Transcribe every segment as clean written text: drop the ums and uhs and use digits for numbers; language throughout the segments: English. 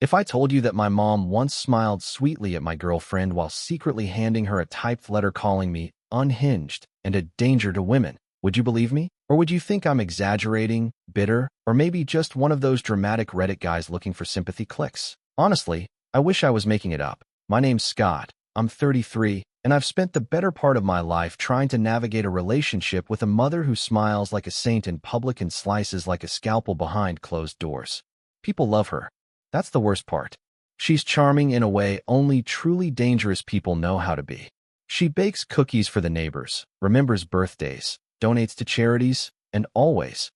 If I told you that my mom once smiled sweetly at my girlfriend while secretly handing her a typed letter calling me unhinged and a danger to women, would you believe me? Or would you think I'm exaggerating, bitter, or maybe just one of those dramatic Reddit guys looking for sympathy clicks? Honestly, I wish I was making it up. My name's Scott, I'm 33, and I've spent the better part of my life trying to navigate a relationship with a mother who smiles like a saint in public and slices like a scalpel behind closed doors. People love her. That's the worst part. She's charming in a way only truly dangerous people know how to be. She bakes cookies for the neighbors, remembers birthdays, donates to charities, and always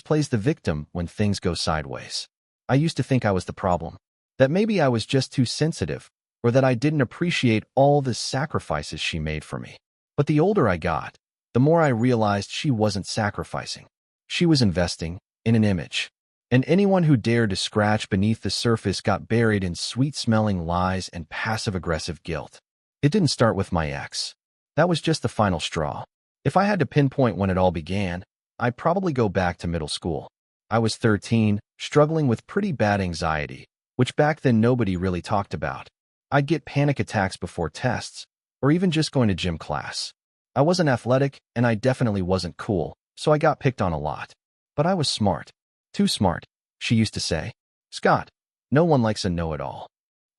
plays the victim when things go sideways. I used to think I was the problem, that maybe I was just too sensitive, or that I didn't appreciate all the sacrifices she made for me. But the older I got, the more I realized she wasn't sacrificing. She was investing in an image. And anyone who dared to scratch beneath the surface got buried in sweet-smelling lies and passive-aggressive guilt. It didn't start with my ex. That was just the final straw. If I had to pinpoint when it all began, I'd probably go back to middle school. I was 13, struggling with pretty bad anxiety, which back then nobody really talked about. I'd get panic attacks before tests, or even just going to gym class. I wasn't athletic, and I definitely wasn't cool, so I got picked on a lot. But I was smart. Too smart, she used to say. Scott, no one likes a know-it-all.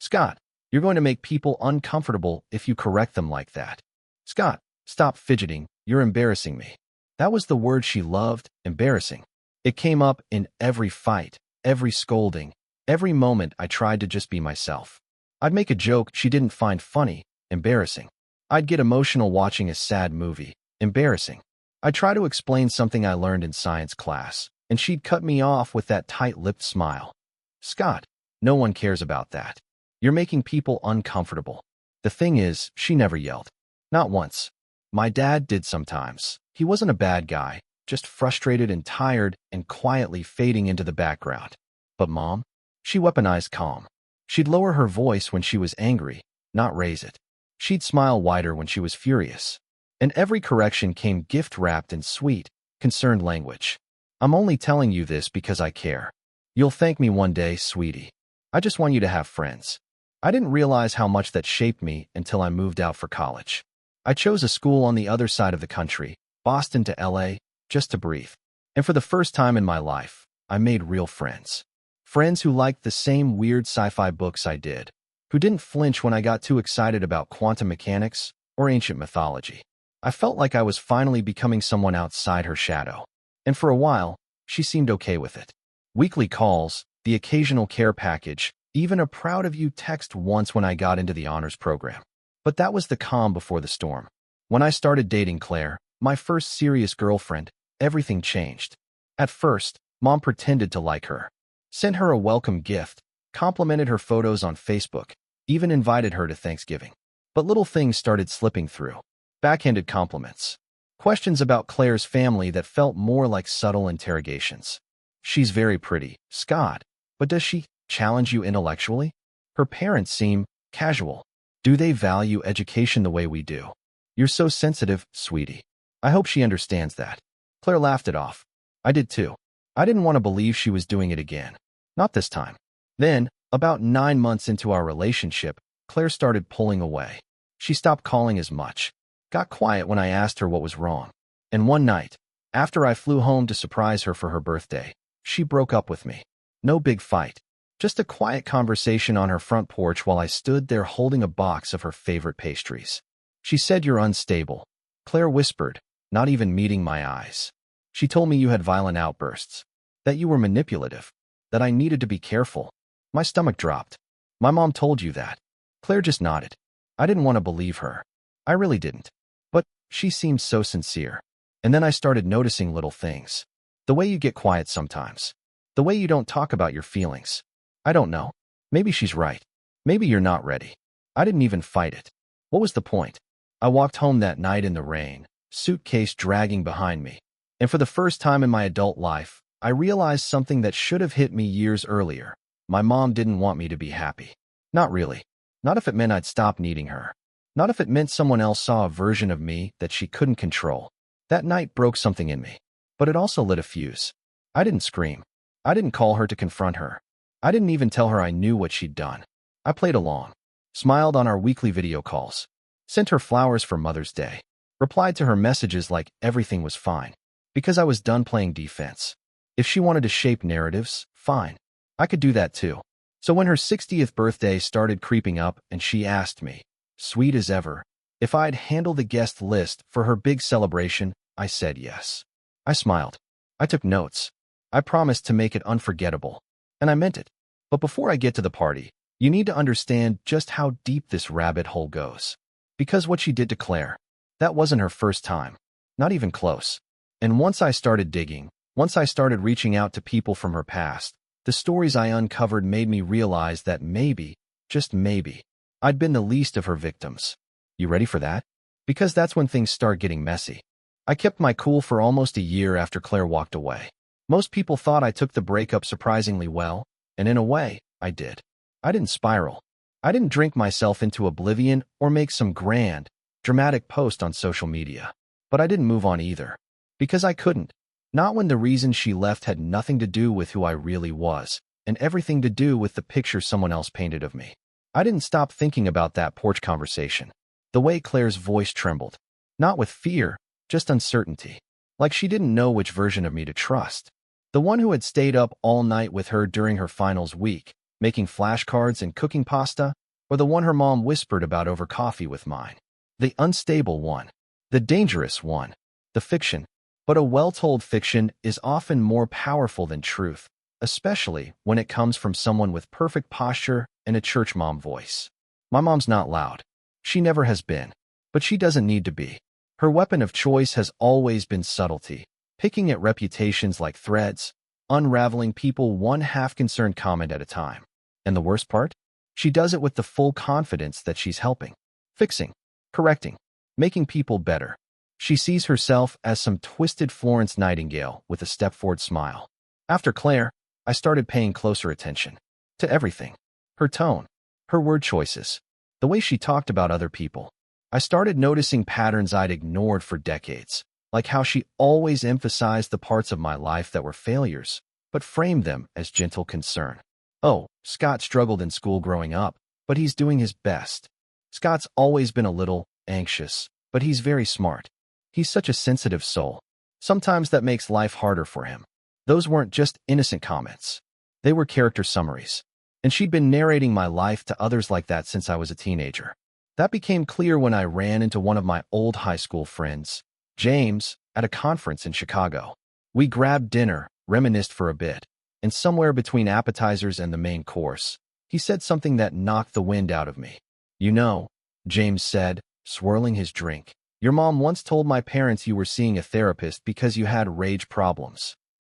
Scott, you're going to make people uncomfortable if you correct them like that. Scott, stop fidgeting, you're embarrassing me. That was the word she loved, embarrassing. It came up in every fight, every scolding, every moment I tried to just be myself. I'd make a joke she didn't find funny, embarrassing. I'd get emotional watching a sad movie, embarrassing. I'd try to explain something I learned in science class, and she'd cut me off with that tight-lipped smile. Scott, no one cares about that. You're making people uncomfortable. The thing is, she never yelled. Not once. My dad did sometimes. He wasn't a bad guy, just frustrated and tired and quietly fading into the background. But Mom? She weaponized calm. She'd lower her voice when she was angry, not raise it. She'd smile wider when she was furious. And every correction came gift-wrapped in sweet, concerned language. I'm only telling you this because I care. You'll thank me one day, sweetie. I just want you to have friends. I didn't realize how much that shaped me until I moved out for college. I chose a school on the other side of the country, Boston to LA, just to breathe. And for the first time in my life, I made real friends. Friends who liked the same weird sci-fi books I did, who didn't flinch when I got too excited about quantum mechanics or ancient mythology. I felt like I was finally becoming someone outside her shadow. And for a while, she seemed okay with it. Weekly calls, the occasional care package, even a proud of you text once when I got into the honors program. But that was the calm before the storm. When I started dating Claire, my first serious girlfriend, everything changed. At first, Mom pretended to like her, sent her a welcome gift, complimented her photos on Facebook, even invited her to Thanksgiving. But little things started slipping through. Backhanded compliments. Questions about Claire's family that felt more like subtle interrogations. She's very pretty, Scott, but does she challenge you intellectually? Her parents seem casual. Do they value education the way we do? You're so sensitive, sweetie. I hope she understands that. Claire laughed it off. I did too. I didn't want to believe she was doing it again. Not this time. Then, about 9 months into our relationship, Claire started pulling away. She stopped calling as much. Got quiet when I asked her what was wrong. And one night, after I flew home to surprise her for her birthday, she broke up with me. No big fight. Just a quiet conversation on her front porch while I stood there holding a box of her favorite pastries. She said, "You're unstable." Claire whispered, not even meeting my eyes. She told me you had violent outbursts, that you were manipulative, that I needed to be careful. My stomach dropped. My mom told you that. Claire just nodded. I didn't want to believe her. I really didn't. But she seemed so sincere. And then I started noticing little things. The way you get quiet sometimes. The way you don't talk about your feelings. I don't know. Maybe she's right. Maybe you're not ready. I didn't even fight it. What was the point? I walked home that night in the rain, suitcase dragging behind me. And for the first time in my adult life, I realized something that should have hit me years earlier. My mom didn't want me to be happy. Not really. Not if it meant I'd stop needing her. Not if it meant someone else saw a version of me that she couldn't control. That night broke something in me. But it also lit a fuse. I didn't scream. I didn't call her to confront her. I didn't even tell her I knew what she'd done. I played along, smiled on our weekly video calls, sent her flowers for Mother's Day, replied to her messages like everything was fine, because I was done playing defense. If she wanted to shape narratives, fine. I could do that too. So when her 60th birthday started creeping up and she asked me, sweet as ever, if I'd handle the guest list for her big celebration, I said yes. I smiled. I took notes. I promised to make it unforgettable. And I meant it. But before I get to the party, you need to understand just how deep this rabbit hole goes. Because what she did to Claire, that wasn't her first time. Not even close. And once I started digging, once I started reaching out to people from her past, the stories I uncovered made me realize that maybe, just maybe, I'd been the least of her victims. You ready for that? Because that's when things start getting messy. I kept my cool for almost a year after Claire walked away. Most people thought I took the breakup surprisingly well, and in a way, I did. I didn't spiral. I didn't drink myself into oblivion or make some grand, dramatic post on social media. But I didn't move on either. Because I couldn't. Not when the reason she left had nothing to do with who I really was, and everything to do with the picture someone else painted of me. I didn't stop thinking about that porch conversation. The way Claire's voice trembled. Not with fear, just uncertainty. Like she didn't know which version of me to trust. The one who had stayed up all night with her during her finals week, making flashcards and cooking pasta, or the one her mom whispered about over coffee with mine. The unstable one. The dangerous one. The fiction. But a well-told fiction is often more powerful than truth, especially when it comes from someone with perfect posture and a church mom voice. My mom's not loud. She never has been. But she doesn't need to be. Her weapon of choice has always been subtlety, picking at reputations like threads, unraveling people one half-concerned comment at a time. And the worst part? She does it with the full confidence that she's helping, fixing, correcting, making people better. She sees herself as some twisted Florence Nightingale with a step-forward smile. After Claire, I started paying closer attention to everything. Her tone, her word choices, the way she talked about other people. I started noticing patterns I'd ignored for decades, like how she always emphasized the parts of my life that were failures, but framed them as gentle concern. Oh, Scott struggled in school growing up, but he's doing his best. Scott's always been a little anxious, but he's very smart. He's such a sensitive soul. Sometimes that makes life harder for him. Those weren't just innocent comments. They were character summaries. And she'd been narrating my life to others like that since I was a teenager. That became clear when I ran into one of my old high school friends, James, at a conference in Chicago. We grabbed dinner, reminisced for a bit, and somewhere between appetizers and the main course, he said something that knocked the wind out of me. You know, James said, swirling his drink, your mom once told my parents you were seeing a therapist because you had rage problems.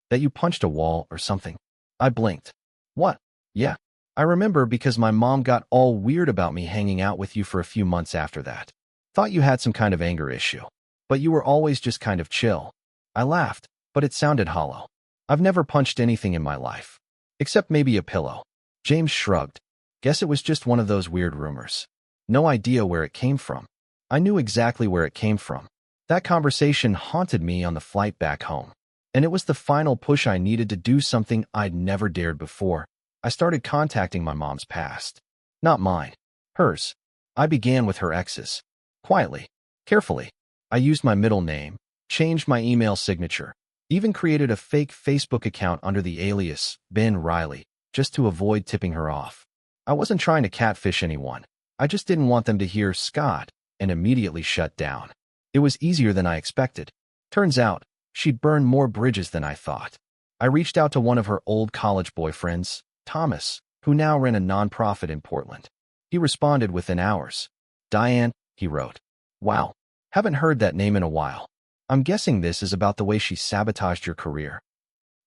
That you punched a wall or something. I blinked. What? Yeah. I remember because my mom got all weird about me hanging out with you for a few months after that. Thought you had some kind of anger issue. But you were always just kind of chill. I laughed, but it sounded hollow. I've never punched anything in my life. Except maybe a pillow. James shrugged. Guess it was just one of those weird rumors. No idea where it came from. I knew exactly where it came from. That conversation haunted me on the flight back home. And it was the final push I needed to do something I'd never dared before. I started contacting my mom's past. Not mine. Hers. I began with her exes. Quietly. Carefully. I used my middle name, changed my email signature, even created a fake Facebook account under the alias Ben Riley, just to avoid tipping her off. I wasn't trying to catfish anyone. I just didn't want them to hear Scott and immediately shut down. It was easier than I expected. Turns out, she'd burned more bridges than I thought. I reached out to one of her old college boyfriends, Thomas, who now ran a nonprofit in Portland. He responded within hours. Diane, he wrote. Wow, haven't heard that name in a while. I'm guessing this is about the way she sabotaged your career.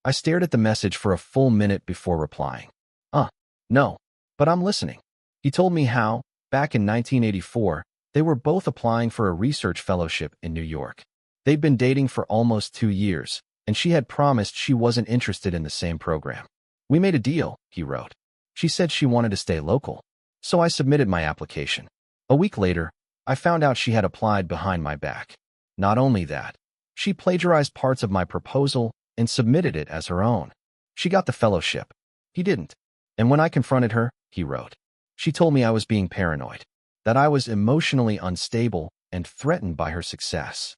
I stared at the message for a full minute before replying. No, but I'm listening. He told me how, back in 1984, they were both applying for a research fellowship in New York. They'd been dating for almost 2 years, and she had promised she wasn't interested in the same program. We made a deal, he wrote. She said she wanted to stay local. So I submitted my application. A week later, I found out she had applied behind my back. Not only that, she plagiarized parts of my proposal and submitted it as her own. She got the fellowship. He didn't. And when I confronted her, he wrote, she told me I was being paranoid, that I was emotionally unstable and threatened by her success.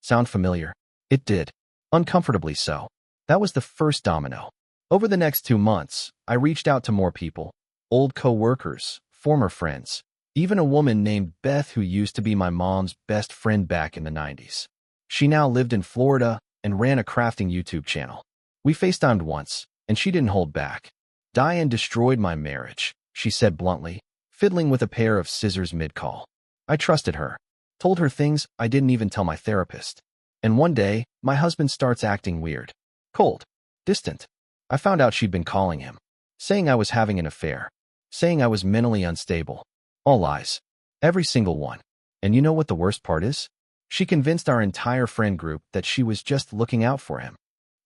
Sound familiar? It did. Uncomfortably so. That was the first domino. Over the next 2 months, I reached out to more people, old co-workers, former friends, even a woman named Beth who used to be my mom's best friend back in the 90s. She now lived in Florida and ran a crafting YouTube channel. We FaceTimed once, and she didn't hold back. Diane destroyed my marriage, she said bluntly, fiddling with a pair of scissors mid-call. I trusted her, told her things I didn't even tell my therapist. And one day, my husband starts acting weird. Cold. Distant. I found out she'd been calling him, saying I was having an affair, saying I was mentally unstable. All lies. Every single one. And you know what the worst part is? She convinced our entire friend group that she was just looking out for him,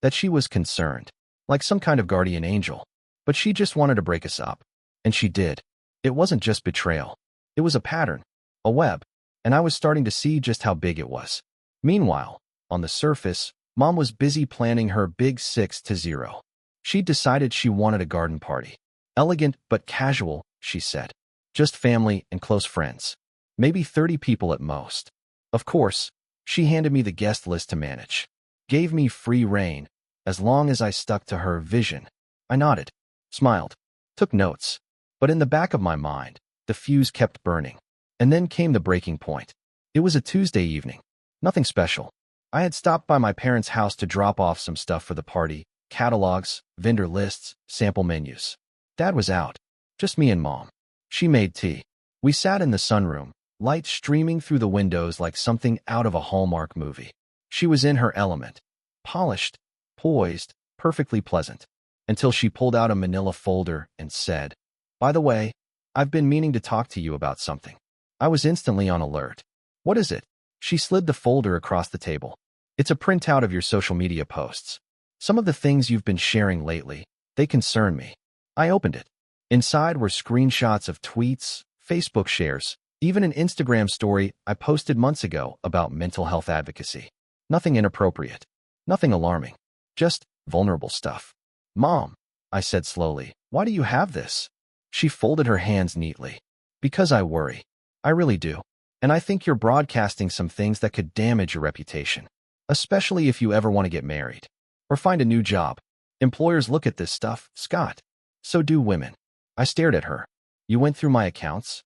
that she was concerned, like some kind of guardian angel. But she just wanted to break us up. And she did. It wasn't just betrayal. It was a pattern, a web, and I was starting to see just how big it was. Meanwhile, on the surface, Mom was busy planning her big 6-0. She decided she wanted a garden party. Elegant but casual, she said. Just family and close friends. Maybe 30 people at most. Of course, she handed me the guest list to manage. Gave me free rein, as long as I stuck to her vision. I nodded, smiled, took notes. But in the back of my mind, the fuse kept burning. And then came the breaking point. It was a Tuesday evening. Nothing special. I had stopped by my parents' house to drop off some stuff for the party, catalogs, vendor lists, sample menus. Dad was out. Just me and Mom. She made tea. We sat in the sunroom, light streaming through the windows like something out of a Hallmark movie. She was in her element. Polished, poised, perfectly pleasant. Until she pulled out a manila folder and said, "By the way, I've been meaning to talk to you about something." I was instantly on alert. "What is it?" She slid the folder across the table. "It's a printout of your social media posts. Some of the things you've been sharing lately, they concern me." I opened it. Inside were screenshots of tweets, Facebook shares, even an Instagram story I posted months ago about mental health advocacy. Nothing inappropriate. Nothing alarming. Just vulnerable stuff. "Mom," I said slowly, "why do you have this?" She folded her hands neatly. "Because I worry. I really do. And I think you're broadcasting some things that could damage your reputation. Especially if you ever want to get married. Or find a new job. Employers look at this stuff, Scott. So do women." I stared at her. "You went through my accounts?"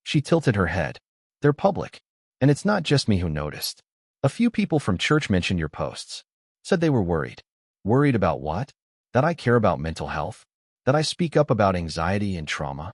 She tilted her head. "They're public. And it's not just me who noticed. A few people from church mentioned your posts. Said they were worried." "Worried about what? That I care about mental health? That I speak up about anxiety and trauma?"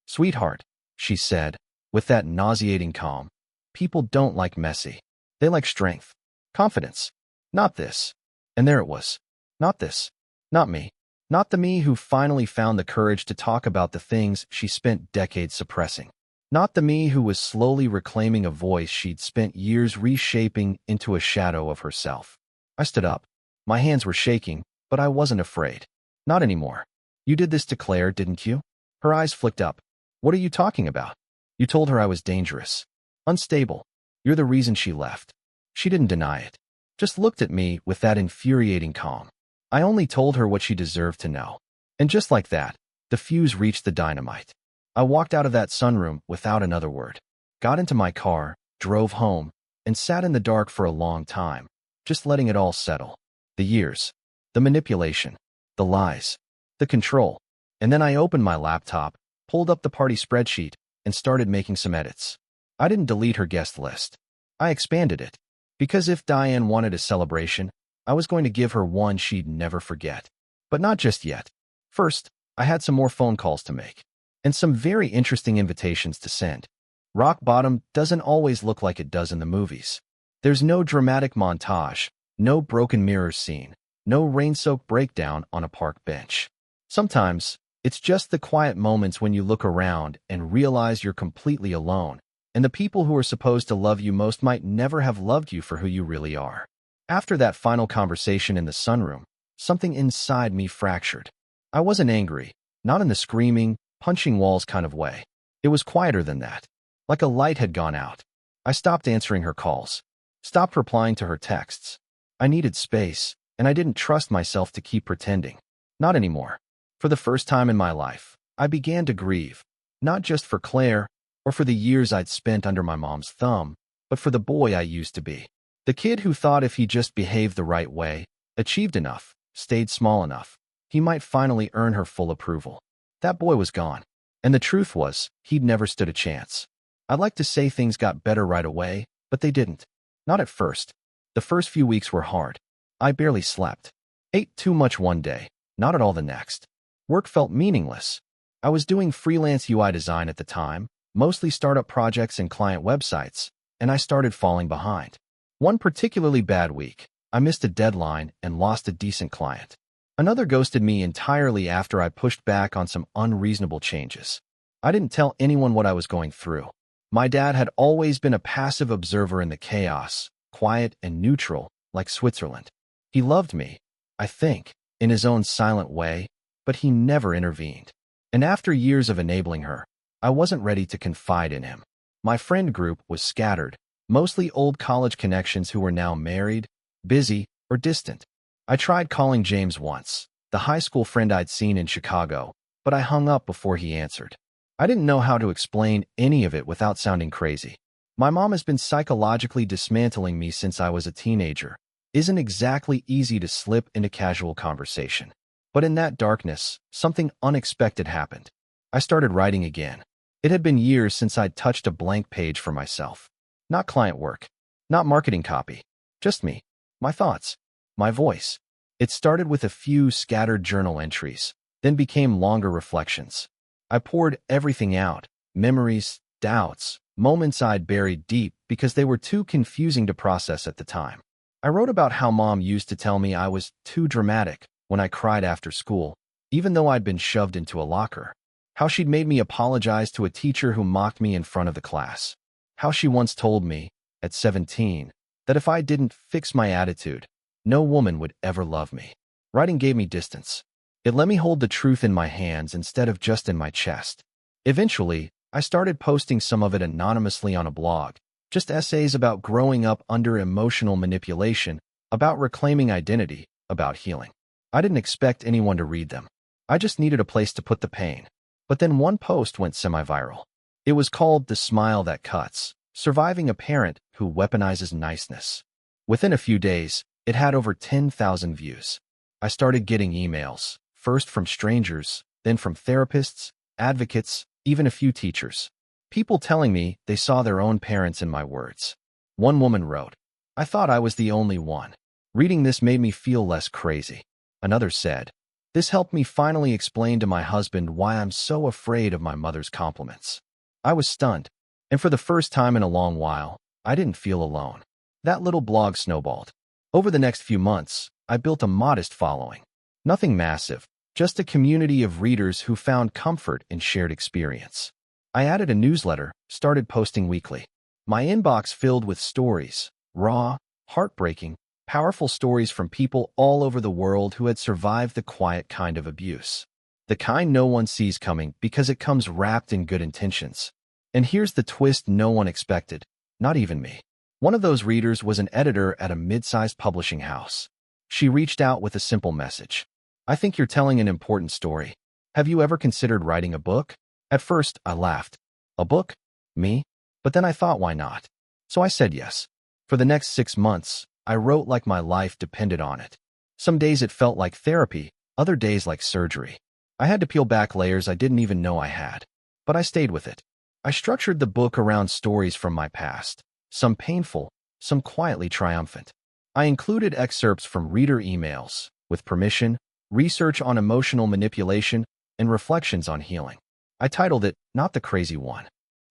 "Sweetheart," she said, with that nauseating calm, "people don't like messy. They like strength. Confidence. Not this." And there it was. Not this. Not me. Not the me who finally found the courage to talk about the things she spent decades suppressing. Not the me who was slowly reclaiming a voice she'd spent years reshaping into a shadow of herself. I stood up. My hands were shaking, but I wasn't afraid. "Not anymore. You did this to Claire, didn't you?" Her eyes flicked up. "What are you talking about?" "You told her I was dangerous. Unstable. You're the reason she left." She didn't deny it. Just looked at me with that infuriating calm. I only told her what she deserved to know. And just like that, the fuse reached the dynamite. I walked out of that sunroom without another word. Got into my car, drove home, and sat in the dark for a long time, just letting it all settle. The years. The manipulation. The lies. The control. And then I opened my laptop, pulled up the party spreadsheet, and started making some edits. I didn't delete her guest list. I expanded it. Because if Diane wanted a celebration, I was going to give her one she'd never forget. But not just yet. First, I had some more phone calls to make. And some very interesting invitations to send. Rock bottom doesn't always look like it does in the movies. There's no dramatic montage, no broken mirror scene, no rain-soaked breakdown on a park bench. Sometimes, it's just the quiet moments when you look around and realize you're completely alone, and the people who are supposed to love you most might never have loved you for who you really are. After that final conversation in the sunroom, something inside me fractured. I wasn't angry, not in the screaming, punching walls kind of way. It was quieter than that. Like a light had gone out. I stopped answering her calls. Stopped replying to her texts. I needed space, and I didn't trust myself to keep pretending. Not anymore. For the first time in my life, I began to grieve, not just for Claire or for the years I'd spent under my mom's thumb, but for the boy I used to be. The kid who thought if he just behaved the right way, achieved enough, stayed small enough, he might finally earn her full approval. That boy was gone, and the truth was, he'd never stood a chance. I'd like to say things got better right away, but they didn't. Not at first. The first few weeks were hard. I barely slept. Ate too much one day, not at all the next. Work felt meaningless. I was doing freelance UI design at the time, mostly startup projects and client websites, and I started falling behind. One particularly bad week, I missed a deadline and lost a decent client. Another ghosted me entirely after I pushed back on some unreasonable changes. I didn't tell anyone what I was going through. My dad had always been a passive observer in the chaos, quiet and neutral, like Switzerland. He loved me, I think, in his own silent way, but he never intervened. And after years of enabling her, I wasn't ready to confide in him. My friend group was scattered, mostly old college connections who were now married, busy, or distant. I tried calling James once, the high school friend I'd seen in Chicago, but I hung up before he answered. I didn't know how to explain any of it without sounding crazy. My mom has been psychologically dismantling me since I was a teenager. Isn't exactly easy to slip into casual conversation. But in that darkness, something unexpected happened. I started writing again. It had been years since I'd touched a blank page for myself. Not client work, not marketing copy, just me, my thoughts, my voice. It started with a few scattered journal entries, then became longer reflections. I poured everything out, memories, doubts, moments I'd buried deep because they were too confusing to process at the time. I wrote about how mom used to tell me I was too dramatic when I cried after school, even though I'd been shoved into a locker. How she'd made me apologize to a teacher who mocked me in front of the class. How she once told me, at 17, that if I didn't fix my attitude, no woman would ever love me. Writing gave me distance. It let me hold the truth in my hands instead of just in my chest. Eventually, I started posting some of it anonymously on a blog, just essays about growing up under emotional manipulation, about reclaiming identity, about healing. I didn't expect anyone to read them. I just needed a place to put the pain. But then one post went semi-viral. It was called The Smile That Cuts, Surviving a Parent Who Weaponizes Niceness. Within a few days, it had over 10,000 views. I started getting emails, first from strangers, then from therapists, advocates, even a few teachers. People telling me they saw their own parents in my words. One woman wrote, "I thought I was the only one. Reading this made me feel less crazy." Another said, "This helped me finally explain to my husband why I'm so afraid of my mother's compliments." I was stunned, and for the first time in a long while, I didn't feel alone. That little blog snowballed. Over the next few months, I built a modest following. Nothing massive, just a community of readers who found comfort in shared experience. I added a newsletter, started posting weekly. My inbox filled with stories, raw, heartbreaking, powerful stories from people all over the world who had survived the quiet kind of abuse. The kind no one sees coming because it comes wrapped in good intentions. And here's the twist no one expected, not even me. One of those readers was an editor at a mid-sized publishing house. She reached out with a simple message. "I think you're telling an important story. Have you ever considered writing a book?" At first, I laughed. A book? Me? But then I thought, why not? So I said yes. For the next 6 months, I wrote like my life depended on it. Some days it felt like therapy, other days like surgery. I had to peel back layers I didn't even know I had. But I stayed with it. I structured the book around stories from my past, some painful, some quietly triumphant. I included excerpts from reader emails, with permission, research on emotional manipulation, and reflections on healing. I titled it, Not the Crazy One.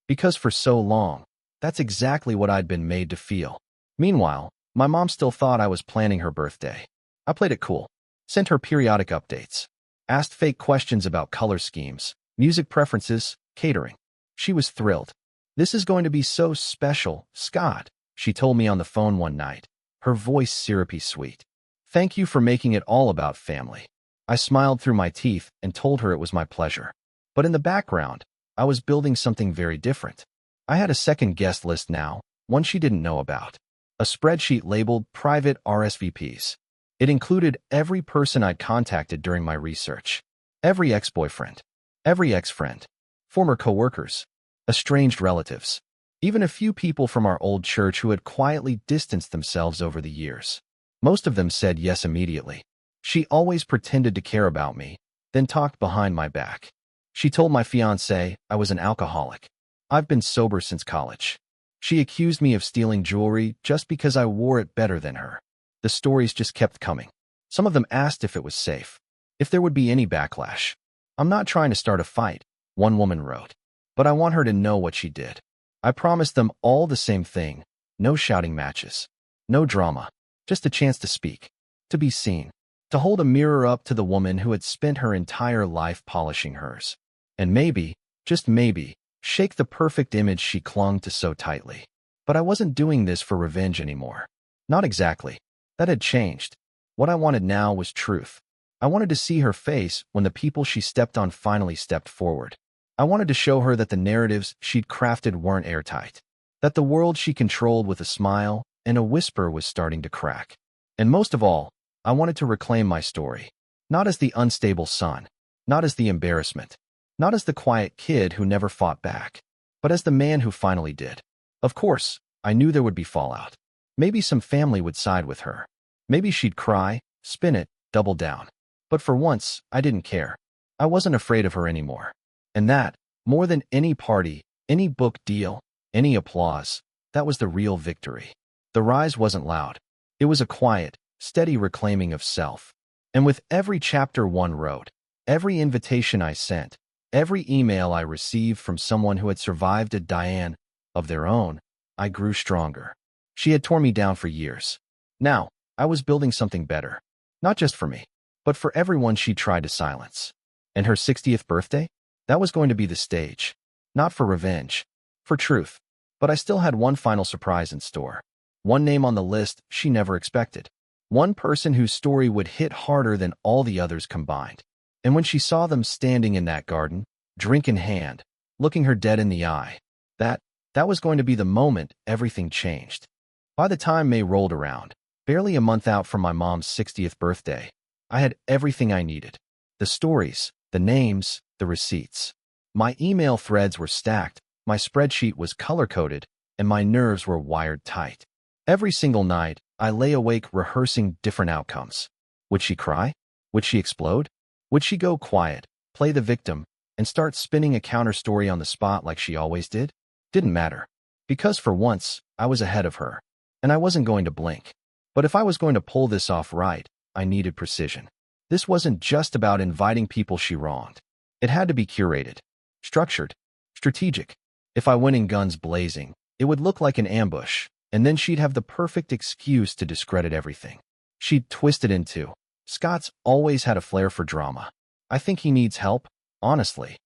Because for so long, that's exactly what I'd been made to feel. Meanwhile, my mom still thought I was planning her birthday. I played it cool, sent her periodic updates, asked fake questions about color schemes, music preferences, catering. She was thrilled. "This is going to be so special, Scott," she told me on the phone one night, her voice syrupy sweet. "Thank you for making it all about family." I smiled through my teeth and told her it was my pleasure. But in the background, I was building something very different. I had a second guest list now, one she didn't know about. A spreadsheet labeled Private RSVPs. It included every person I'd contacted during my research. Every ex-boyfriend, every ex-friend, former coworkers, estranged relatives, even a few people from our old church who had quietly distanced themselves over the years. Most of them said yes immediately. She always pretended to care about me, then talked behind my back. She told my fiancé I was an alcoholic. I've been sober since college. She accused me of stealing jewelry just because I wore it better than her. The stories just kept coming. Some of them asked if it was safe, if there would be any backlash. I'm not trying to start a fight, one woman wrote, but I want her to know what she did. I promised them all the same thing: no shouting matches, no drama, just a chance to speak, to be seen, to hold a mirror up to the woman who had spent her entire life polishing hers. And maybe, just maybe, shake the perfect image she clung to so tightly. But I wasn't doing this for revenge anymore. Not exactly. That had changed. What I wanted now was truth. I wanted to see her face when the people she stepped on finally stepped forward. I wanted to show her that the narratives she'd crafted weren't airtight, that the world she controlled with a smile and a whisper was starting to crack. And most of all, I wanted to reclaim my story, not as the unstable son, not as the embarrassment, not as the quiet kid who never fought back, but as the man who finally did. Of course, I knew there would be fallout. Maybe some family would side with her. Maybe she'd cry, spin it, double down. But for once, I didn't care. I wasn't afraid of her anymore. And that, more than any party, any book deal, any applause, that was the real victory. The rise wasn't loud. It was a quiet, steady reclaiming of self. And with every chapter one wrote, every invitation I sent, every email I received from someone who had survived a Diane of their own, I grew stronger. She had torn me down for years. Now, I was building something better. Not just for me, but for everyone she tried to silence. And her 60th birthday? That was going to be the stage. Not for revenge, for truth. But I still had one final surprise in store. One name on the list she never expected. One person whose story would hit harder than all the others combined. And when she saw them standing in that garden, drink in hand, looking her dead in the eye, that was going to be the moment everything changed. By the time May rolled around, barely a month out from my mom's 60th birthday, I had everything I needed. The stories, the names, the receipts. My email threads were stacked, my spreadsheet was color-coded, and my nerves were wired tight. Every single night, I lay awake rehearsing different outcomes. Would she cry? Would she explode? Would she go quiet, play the victim, and start spinning a counter-story on the spot like she always did? Didn't matter. Because for once, I was ahead of her, and I wasn't going to blink. But if I was going to pull this off right, I needed precision. This wasn't just about inviting people she wronged. It had to be curated, structured, strategic. If I went in guns blazing, it would look like an ambush, and then she'd have the perfect excuse to discredit everything. She'd twist it into, Scott's always had a flair for drama. I think he needs help, honestly.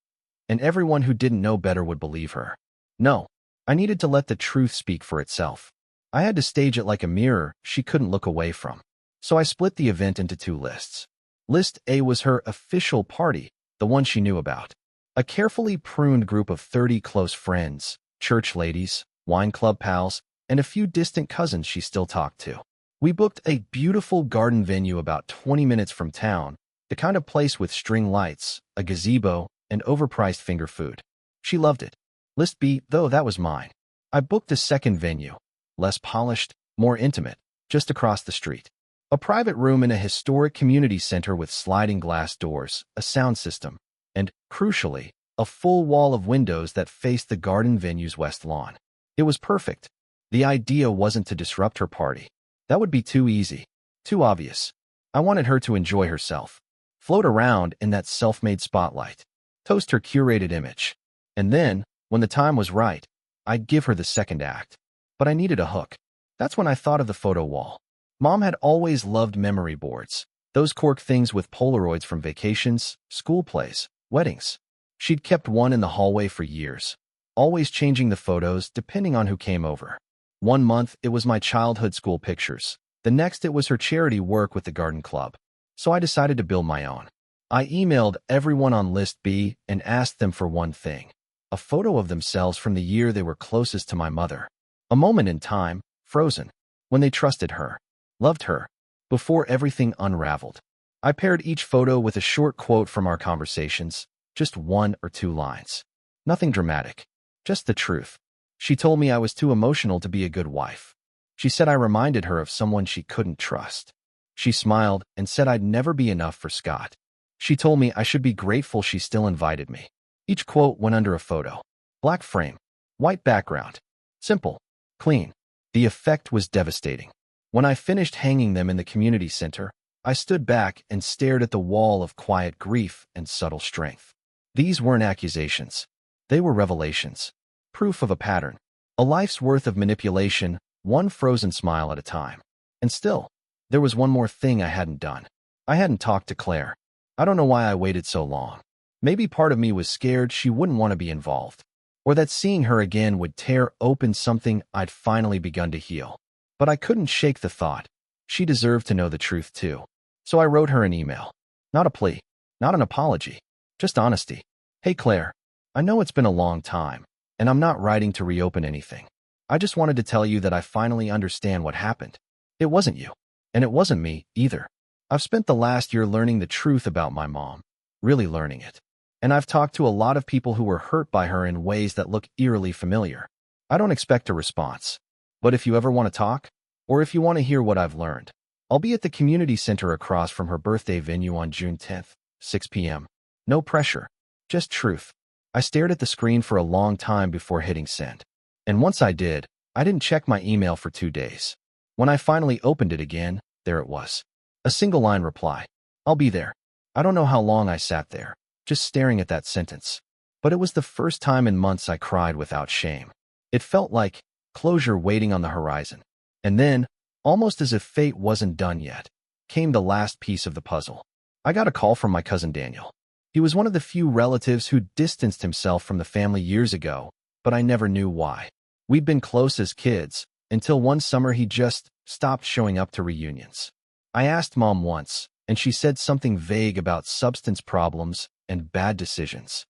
And everyone who didn't know better would believe her. No, I needed to let the truth speak for itself. I had to stage it like a mirror she couldn't look away from. So I split the event into two lists. List A was her official party, the one she knew about. A carefully pruned group of 30 close friends, church ladies, wine club pals, and a few distant cousins she still talked to. We booked a beautiful garden venue about 20 minutes from town, the kind of place with string lights, a gazebo, and overpriced finger food. She loved it. List B, though, that was mine. I booked a second venue, less polished, more intimate, just across the street. A private room in a historic community center with sliding glass doors, a sound system, and, crucially, a full wall of windows that faced the garden venue's west lawn. It was perfect. The idea wasn't to disrupt her party. That would be too easy, too obvious. I wanted her to enjoy herself, float around in that self-made spotlight, toast her curated image. And then, when the time was right, I'd give her the second act. But I needed a hook. That's when I thought of the photo wall. Mom had always loved memory boards, those cork things with Polaroids from vacations, school plays, weddings. She'd kept one in the hallway for years, always changing the photos depending on who came over. One month, it was my childhood school pictures. The next, it was her charity work with the garden club. So I decided to build my own. I emailed everyone on List B and asked them for one thing: a photo of themselves from the year they were closest to my mother. A moment in time, frozen, when they trusted her, loved her, before everything unraveled. I paired each photo with a short quote from our conversations, just 1 or 2 lines. Nothing dramatic, just the truth. She told me I was too emotional to be a good wife. She said I reminded her of someone she couldn't trust. She smiled and said I'd never be enough for Scott. She told me I should be grateful she still invited me. Each quote went under a photo. Black frame, white background. Simple, clean. The effect was devastating. When I finished hanging them in the community center, I stood back and stared at the wall of quiet grief and subtle strength. These weren't accusations. They were revelations. Proof of a pattern. A life's worth of manipulation, one frozen smile at a time. And still, there was one more thing I hadn't done. I hadn't talked to Claire. I don't know why I waited so long. Maybe part of me was scared she wouldn't want to be involved, or that seeing her again would tear open something I'd finally begun to heal. But I couldn't shake the thought. She deserved to know the truth too. So I wrote her an email. Not a plea, not an apology, just honesty. Hey Claire, I know it's been a long time, and I'm not writing to reopen anything. I just wanted to tell you that I finally understand what happened. It wasn't you, and it wasn't me either. I've spent the last year learning the truth about my mom, really learning it. And I've talked to a lot of people who were hurt by her in ways that look eerily familiar. I don't expect a response. But if you ever want to talk, or if you want to hear what I've learned, I'll be at the community center across from her birthday venue on June 10th, 6 p.m. No pressure, just truth. I stared at the screen for a long time before hitting send. And once I did, I didn't check my email for 2 days. When I finally opened it again, there it was. A single-line reply. I'll be there. I don't know how long I sat there, just staring at that sentence. But it was the first time in months I cried without shame. It felt like closure waiting on the horizon. And then, almost as if fate wasn't done yet, came the last piece of the puzzle. I got a call from my cousin Daniel. He was one of the few relatives who distanced himself from the family years ago, but I never knew why. We'd been close as kids, until one summer he just stopped showing up to reunions. I asked Mom once, and she said something vague about substance problems and bad decisions.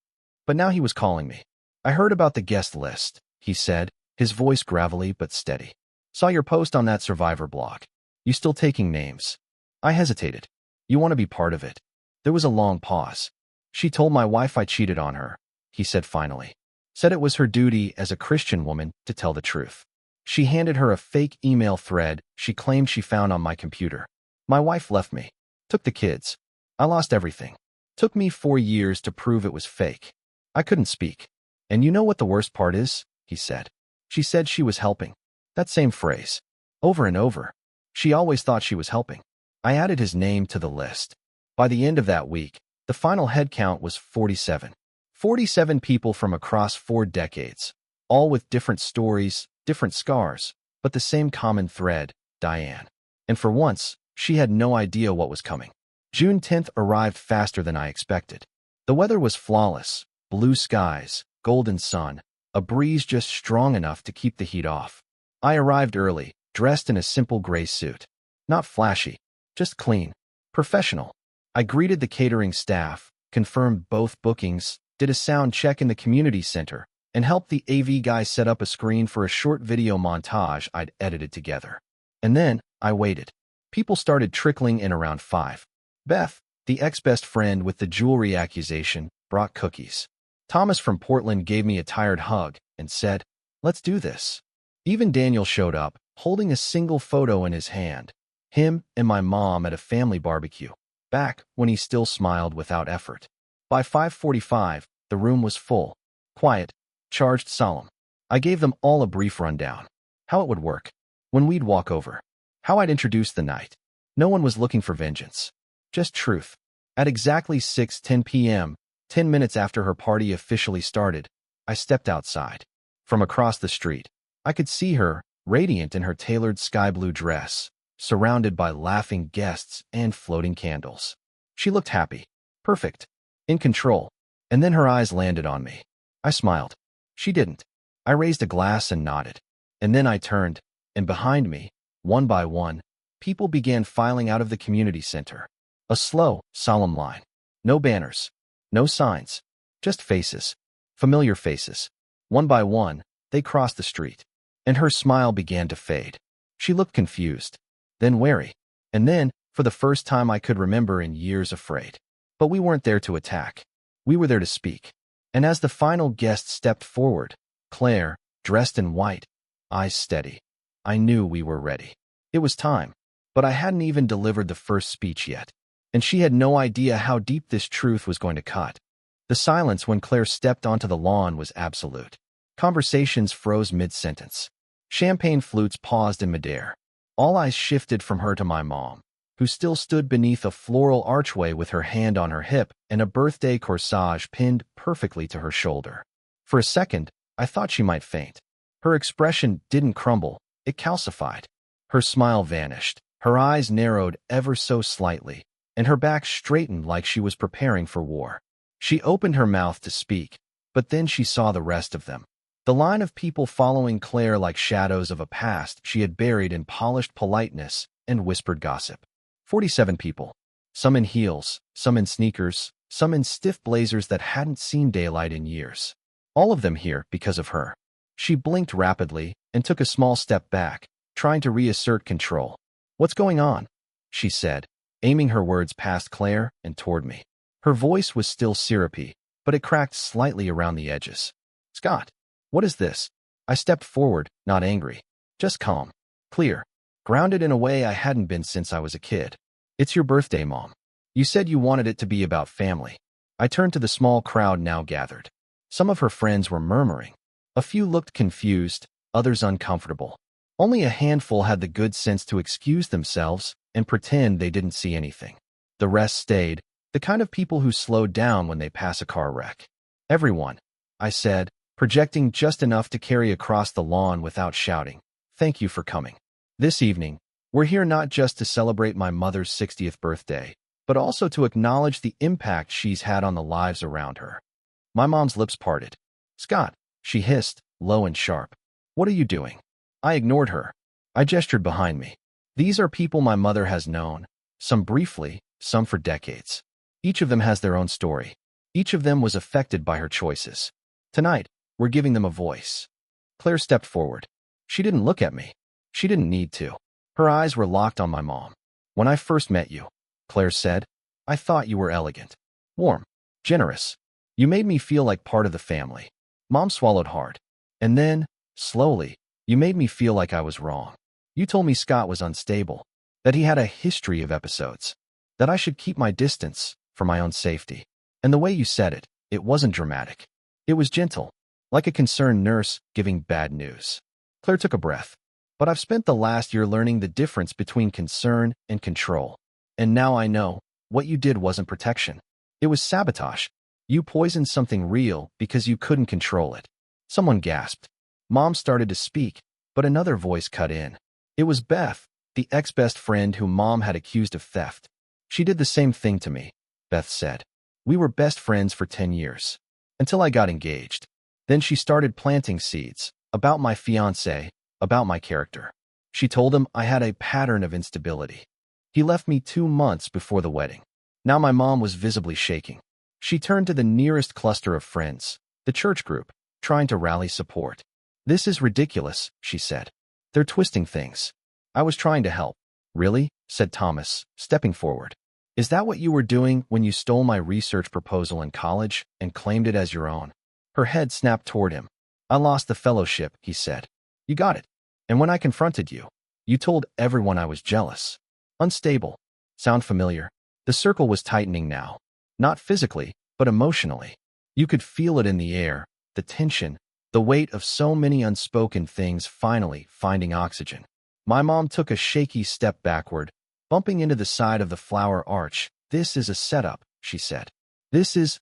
But now he was calling me. I heard about the guest list, he said, his voice gravelly but steady. Saw your post on that Survivor blog. You still taking names? I hesitated. You want to be part of it? There was a long pause. She told my wife I cheated on her, he said finally. Said it was her duty as a Christian woman to tell the truth. She handed her a fake email thread she claimed she found on my computer. My wife left me. Took the kids. I lost everything. Took me 4 years to prove it was fake. I couldn't speak. And you know what the worst part is? He said. She said she was helping. That same phrase. Over and over. She always thought she was helping. I added his name to the list. By the end of that week, the final head count was 47. 47 people from across 4 decades, all with different stories, different scars, but the same common thread, Diane. And for once, she had no idea what was coming. June 10th arrived faster than I expected. The weather was flawless, blue skies, golden sun, a breeze just strong enough to keep the heat off. I arrived early, dressed in a simple gray suit. Not flashy, just clean, professional. I greeted the catering staff, confirmed both bookings, did a sound check in the community center, and helped the AV guy set up a screen for a short video montage I'd edited together. And then, I waited. People started trickling in around 5. Beth, the ex-best friend with the jewelry accusation, brought cookies. Thomas from Portland gave me a tired hug and said, "Let's do this." Even Daniel showed up, holding a single photo in his hand. Him and my mom at a family barbecue, back when he still smiled without effort. By 5:45, the room was full, quiet, charged, solemn. I gave them all a brief rundown. How it would work, when we'd walk over, how I'd introduce the night. No one was looking for vengeance, just truth. At exactly 6:10 p.m., 10 minutes after her party officially started, I stepped outside. From across the street, I could see her, radiant in her tailored sky blue dress, surrounded by laughing guests and floating candles. She looked happy, perfect, in control, and then her eyes landed on me. I smiled. She didn't. I raised a glass and nodded. And then I turned, and behind me, one by one, people began filing out of the community center. A slow, solemn line. No banners, no signs, just faces, familiar faces. One by one, they crossed the street, and her smile began to fade. She looked confused, then wary, and then, for the first time I could remember in years afraid. But we weren't there to attack. We were there to speak. And as the final guest stepped forward, Claire, dressed in white, eyes steady, I knew we were ready. It was time, but I hadn't even delivered the first speech yet, and she had no idea how deep this truth was going to cut. The silence when Claire stepped onto the lawn was absolute. Conversations froze mid-sentence. Champagne flutes paused in midair. All eyes shifted from her to my mom, who still stood beneath a floral archway with her hand on her hip and a birthday corsage pinned perfectly to her shoulder. For a second, I thought she might faint. Her expression didn't crumble, it calcified. Her smile vanished, her eyes narrowed ever so slightly, and her back straightened like she was preparing for war. She opened her mouth to speak, but then she saw the rest of them. The line of people following Claire like shadows of a past she had buried in polished politeness and whispered gossip. 47 people. Some in heels, some in sneakers, some in stiff blazers that hadn't seen daylight in years. All of them here because of her. She blinked rapidly and took a small step back, trying to reassert control. "What's going on?" she said, aiming her words past Claire and toward me. Her voice was still syrupy, but it cracked slightly around the edges. "Scott, what is this?" I stepped forward, not angry, just calm, clear, grounded in a way I hadn't been since I was a kid. "It's your birthday, Mom. You said you wanted it to be about family." I turned to the small crowd now gathered. Some of her friends were murmuring. A few looked confused, others uncomfortable. Only a handful had the good sense to excuse themselves and pretend they didn't see anything. The rest stayed, the kind of people who slowed down when they pass a car wreck. "Everyone," I said, projecting just enough to carry across the lawn without shouting, "thank you for coming. This evening, we're here not just to celebrate my mother's 60th birthday, but also to acknowledge the impact she's had on the lives around her." My mom's lips parted. "Scott," she hissed, low and sharp. "What are you doing?" I ignored her. I gestured behind me. These are people my mother has known, some briefly, some for decades. Each of them has their own story. Each of them was affected by her choices. Tonight, we're giving them a voice. Claire stepped forward. She didn't look at me. She didn't need to. Her eyes were locked on my mom. "When I first met you," Claire said, "I thought you were elegant, warm, generous. You made me feel like part of the family." Mom swallowed hard. "And then, slowly, you made me feel like I was wrong. You told me Scott was unstable, that he had a history of episodes, that I should keep my distance for my own safety. And the way you said it, it wasn't dramatic. It was gentle, like a concerned nurse giving bad news." Claire took a breath. "But I've spent the last year learning the difference between concern and control. And now I know, what you did wasn't protection. It was sabotage. You poisoned something real because you couldn't control it." Someone gasped. Mom started to speak, but another voice cut in. It was Beth, the ex-best friend whom Mom had accused of theft. "She did the same thing to me," Beth said. "We were best friends for 10 years. Until I got engaged. Then she started planting seeds, about my fiancé, about my character. She told him I had a pattern of instability. He left me 2 months before the wedding." Now my mom was visibly shaking. She turned to the nearest cluster of friends, the church group, trying to rally support. "This is ridiculous," she said. "They're twisting things." I was trying to help. "Really?" said Thomas, stepping forward. "Is that what you were doing when you stole my research proposal in college and claimed it as your own?" Her head snapped toward him. "I lost the fellowship," he said. "You got it. And when I confronted you, you told everyone I was jealous. Unstable. Sound familiar?" The circle was tightening now. Not physically, but emotionally. You could feel it in the air, the tension, the weight of so many unspoken things finally finding oxygen. My mom took a shaky step backward, bumping into the side of the flower arch. "This is a setup," she said. This is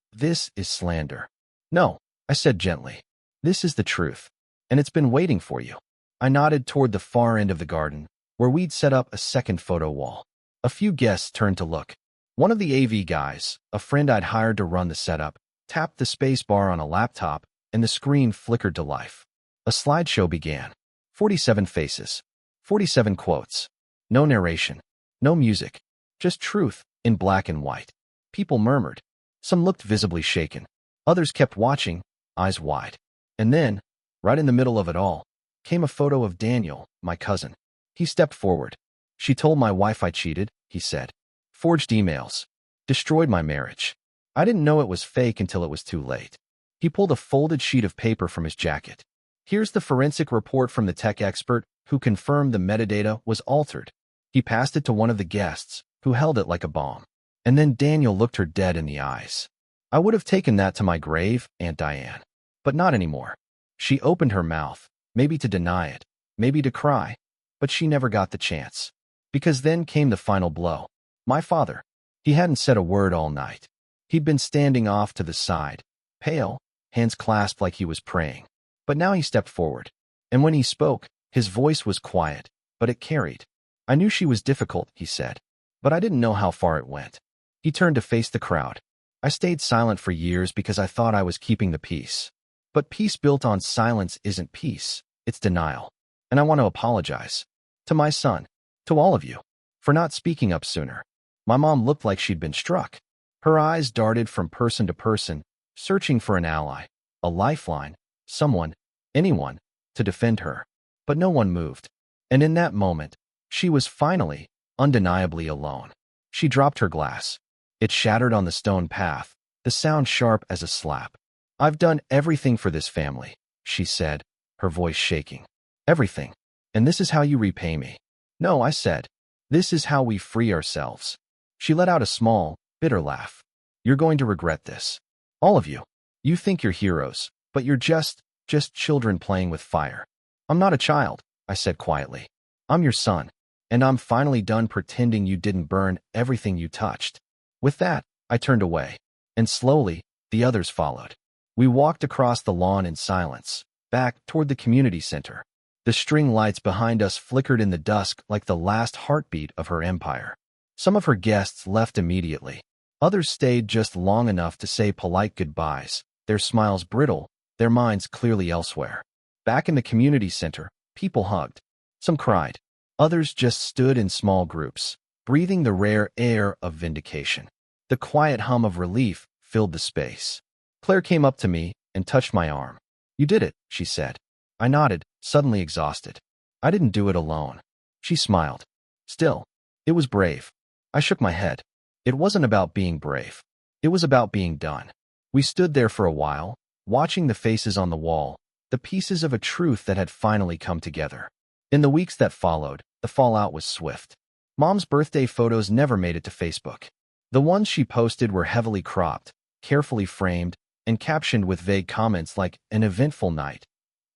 slander." "No," I said gently. "This is the truth, and it's been waiting for you." I nodded toward the far end of the garden, where we'd set up a second photo wall. A few guests turned to look. One of the AV guys, a friend I'd hired to run the setup, tapped the space bar on a laptop, and the screen flickered to life. A slideshow began. 47 faces. 47 quotes. No narration. No music. Just truth, in black and white. People murmured. Some looked visibly shaken. Others kept watching, eyes wide. And then, right in the middle of it all, came a photo of Daniel, my cousin. He stepped forward. "She told my wife I cheated," he said. Forged emails. Destroyed my marriage. I didn't know it was fake until it was too late. He pulled a folded sheet of paper from his jacket. Here's the forensic report from the tech expert who confirmed the metadata was altered. He passed it to one of the guests, who held it like a bomb. And then Daniel looked her dead in the eyes. I would have taken that to my grave, Aunt Diane. But not anymore. She opened her mouth, maybe to deny it, maybe to cry, but she never got the chance. Because then came the final blow. My father. He hadn't said a word all night. He'd been standing off to the side, pale, hands clasped like he was praying. But now he stepped forward. And when he spoke, his voice was quiet, but it carried. I knew she was difficult, he said, but I didn't know how far it went. He turned to face the crowd. I stayed silent for years because I thought I was keeping the peace. But peace built on silence isn't peace, it's denial. And I want to apologize. To my son. To all of you. For not speaking up sooner. My mom looked like she'd been struck. Her eyes darted from person to person, searching for an ally, a lifeline, someone, anyone, to defend her. But no one moved. And in that moment, she was finally, undeniably alone. She dropped her glass. It shattered on the stone path, the sound sharp as a slap. I've done everything for this family, she said, her voice shaking. Everything. And this is how you repay me. No, I said. This is how we free ourselves. She let out a small, bitter laugh. You're going to regret this. All of you. You think you're heroes, but you're just children playing with fire. I'm not a child, I said quietly. I'm your son, and I'm finally done pretending you didn't burn everything you touched. With that, I turned away, and slowly, the others followed. We walked across the lawn in silence, back toward the community center. The string lights behind us flickered in the dusk like the last heartbeat of her empire. Some of her guests left immediately. Others stayed just long enough to say polite goodbyes, their smiles brittle, their minds clearly elsewhere. Back in the community center, people hugged. Some cried. Others just stood in small groups, breathing the rare air of vindication. The quiet hum of relief filled the space. Claire came up to me and touched my arm. You did it, she said. I nodded, suddenly exhausted. I didn't do it alone. She smiled. Still, it was brave. I shook my head. It wasn't about being brave. It was about being done. We stood there for a while, watching the faces on the wall, the pieces of a truth that had finally come together. In the weeks that followed, the fallout was swift. Mom's birthday photos never made it to Facebook. The ones she posted were heavily cropped, carefully framed, and captioned with vague comments like, an eventful night.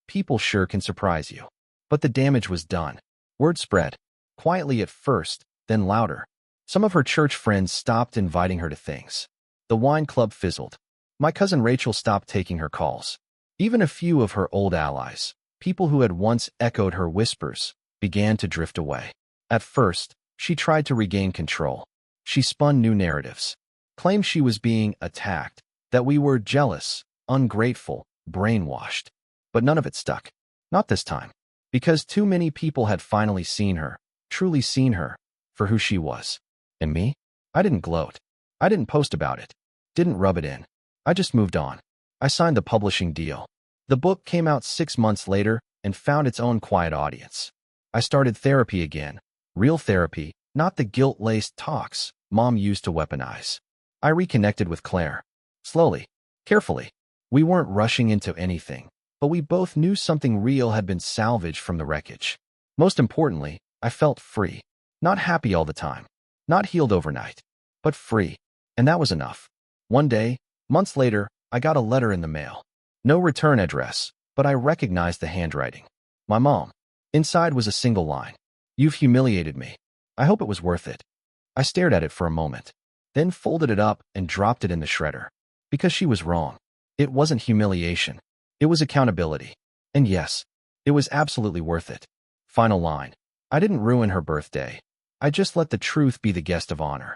People sure can surprise you. But the damage was done. Word spread. Quietly at first, then louder. Some of her church friends stopped inviting her to things. The wine club fizzled. My cousin Rachel stopped taking her calls. Even a few of her old allies, people who had once echoed her whispers, began to drift away. At first, she tried to regain control. She spun new narratives. Claimed she was being attacked, that we were jealous, ungrateful, brainwashed. But none of it stuck. Not this time. Because too many people had finally seen her, truly seen her, for who she was. And me? I didn't gloat. I didn't post about it. Didn't rub it in. I just moved on. I signed the publishing deal. The book came out 6 months later and found its own quiet audience. I started therapy again. Real therapy, not the guilt-laced talks Mom used to weaponize. I reconnected with Claire. Slowly. Carefully. We weren't rushing into anything, but we both knew something real had been salvaged from the wreckage. Most importantly, I felt free. Not happy all the time. Not healed overnight. But free. And that was enough. One day, months later, I got a letter in the mail. No return address, but I recognized the handwriting. My mom. Inside was a single line. You've humiliated me. I hope it was worth it. I stared at it for a moment, then folded it up and dropped it in the shredder. Because she was wrong. It wasn't humiliation. It was accountability. And yes, it was absolutely worth it. Final line. I didn't ruin her birthday. I just let the truth be the guest of honor.